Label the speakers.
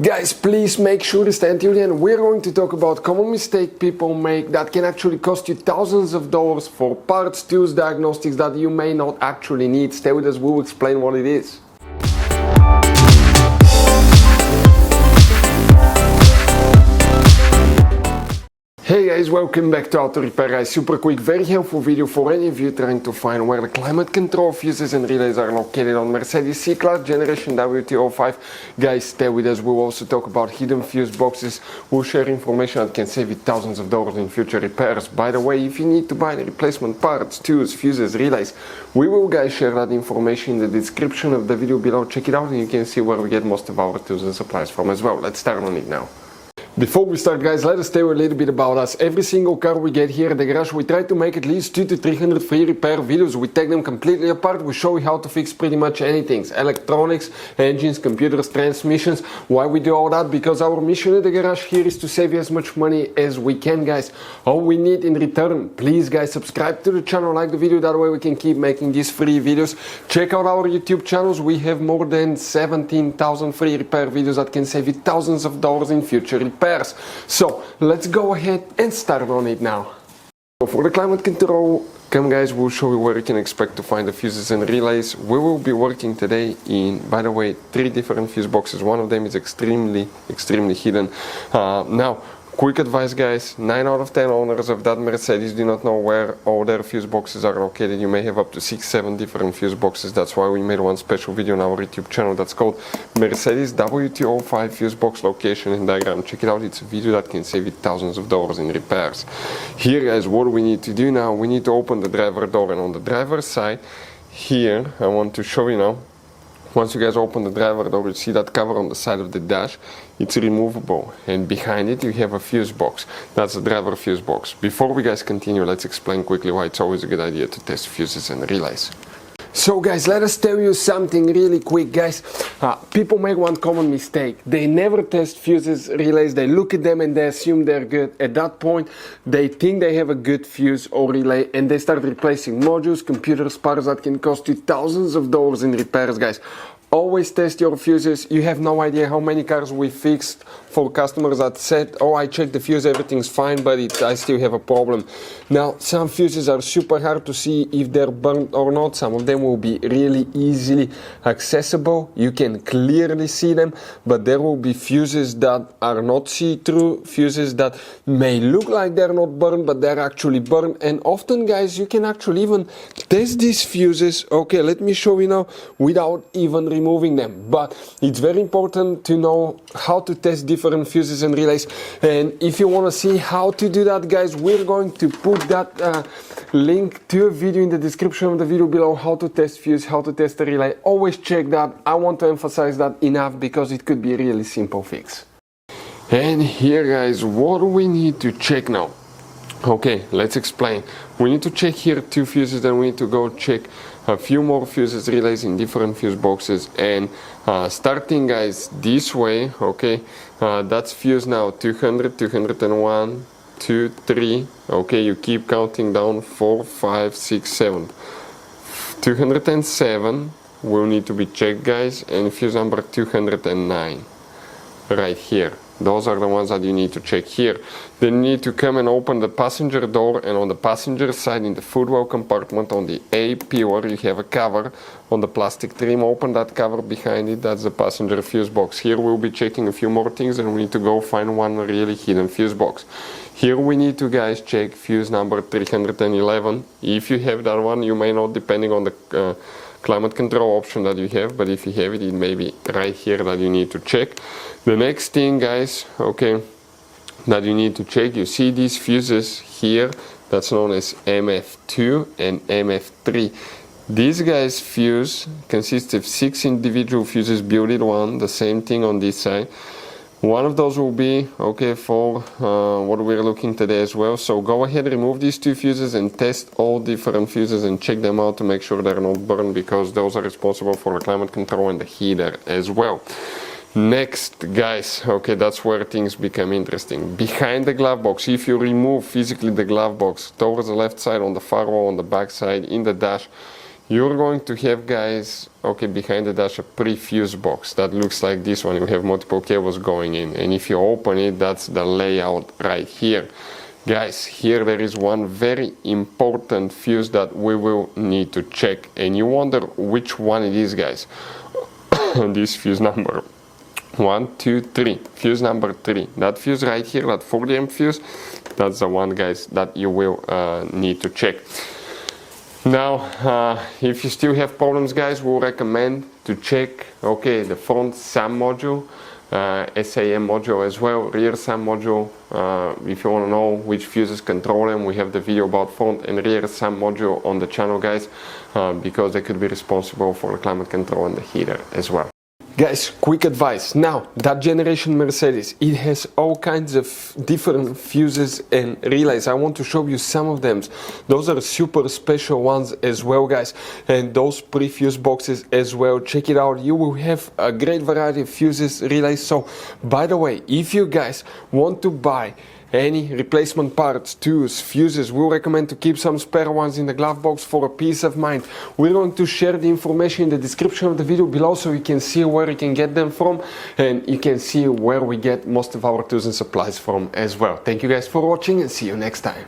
Speaker 1: Guys, please make sure to stay until the end. We're going to talk about common mistake people make that can actually cost you thousands of dollars for parts, tools, diagnostics that you may not actually need. Stay with us, we'll explain what it is. Hey guys, welcome back to Auto Repair Guys. Super quick, very helpful video for any of you trying to find where the climate control fuses and relays are located on Mercedes C-Class Generation W205. Guys, stay with us. We'll also talk about hidden fuse boxes. We'll share information that can save you thousands of dollars in future repairs. By the way, if you need to buy the replacement parts, tools, fuses, relays, we will guys share that information in the description of the video below. Check it out and you can see where we get most of our tools and supplies from as well. Let's start on it now. Before we start guys, let us tell you a little bit about us. Every single car we get here at the garage, we try to make at least 200 to 300 free repair videos. We take them completely apart, we show you how to fix pretty much anything. Electronics, engines, computers, transmissions. Why we do all that? Because our mission at the garage here is to save you as much money as we can guys. All we need in return, please guys, subscribe to the channel, like the video, that way we can keep making these free videos. Check out our YouTube channels, we have more than 17,000 free repair videos that can save you thousands of dollars in future repairs. So let's go ahead and start on it now. So for the climate control, come guys, we'll show you where you can expect to find the fuses and relays. We will be working today in, by the way, 3 different fuse boxes. One of them is extremely hidden. Now, quick advice guys, 9 out of 10 owners of that Mercedes do not know where all their fuse boxes are located. You may have up to 6-7 different fuse boxes. That's why we made one special video on our YouTube channel that's called Mercedes W205 fuse box location and diagram. Check it out, it's a video that can save you thousands of dollars in repairs. Here guys, what we need to do now, we need to open the driver door, and on the driver's side here, I want to show you now. Once you guys open the driver door, you see that cover on the side of the dash. It's removable, and behind it you have a fuse box. That's the driver fuse box. Before we guys continue, let's explain quickly why it's always a good idea to test fuses and relays. So guys, let us tell you something really quick guys. People make one common mistake. They never test fuses, relays, they look at them and they assume they're good. At that point, they think they have a good fuse or relay and they start replacing modules, computers, parts that can cost you thousands of dollars in repairs guys. Always test your fuses. You have no idea how many cars we fixed for customers that said, oh, I checked the fuse, everything's fine, but I still have a problem. Now, some fuses are super hard to see if they're burnt or not. Some of them will be really easily accessible. You can clearly see them, but there will be fuses that are not see-through, fuses that may look like they're not burned, but they're actually burned. And often, guys, you can actually even test these fuses. Okay, let me show you now without even removing them, but it's very important to know how to test different fuses and relays. And if you want to see how to do that guys, we're going to put that link to a video in the description of the video below, how to test fuse, how to test a relay. Always check that. I want to emphasize that enough because it could be a really simple fix. And here guys, what do we need to check now? Okay, let's explain. We need to check here 2 fuses, then we need to go check a few more fuses, relays in different fuse boxes. And starting guys this way, okay, that's fuse now 200, 201, 2, 3, okay, you keep counting down 4, 5, 6, 7. 207 will need to be checked guys, and fuse number 209 right here. Those are the ones that you need to check here. Then you need to come and open the passenger door, and on the passenger side in the footwell compartment on the A pillar you have a cover on the plastic trim. Open that cover, behind it that's the passenger fuse box. Here we'll be checking a few more things, and we need to go find one really hidden fuse box. Here we need to guys check fuse number 311. If you have that one, you may not, depending on the climate control option that you have, but if you have it, it may be right here that you need to check. The next thing guys, okay, that you need to check, you see these fuses here, that's known as MF2 and MF3. These guys fuse consists of 6 individual fuses built in one, the same thing on this side. One of those will be okay for what we're looking today as well. So go ahead, remove these 2 fuses and test all different fuses and check them out to make sure they're not burned, because those are responsible for the climate control and the heater as well. Next guys, okay, that's where things become interesting. Behind the glove box, if you remove physically the glove box towards the left side, on the firewall, on the back side, in the dash, you're going to have, guys, okay, behind the dash a prefuse box that looks like this one. You have multiple cables going in, and if you open it, that's the layout right here. Guys, here there is one very important fuse that we will need to check, and you wonder which one it is, guys. This fuse number 1, 2, 3, fuse number 3, that fuse right here, that 40 amp fuse, that's the one, guys, that you will need to check. Now, if you still have problems, guys, we'll recommend to check, okay, the front SAM module, SAM module as well, rear SAM module. If you want to know which fuses control them, we have the video about front and rear SAM module on the channel, guys, because they could be responsible for the climate control and the heater as well. Guys, quick advice. Now, that generation Mercedes, it has all kinds of different fuses and relays. I want to show you some of them. Those are super special ones as well, guys. And those prefuse boxes as well. Check it out. You will have a great variety of fuses, relays. So, by the way, if you guys want to buy any replacement parts, tools, fuses, we'll recommend to keep some spare ones in the glove box for a peace of mind. We're going to share the information in the description of the video below so you can see where you can get them from, and you can see where we get most of our tools and supplies from as well. Thank you guys for watching, and see you next time.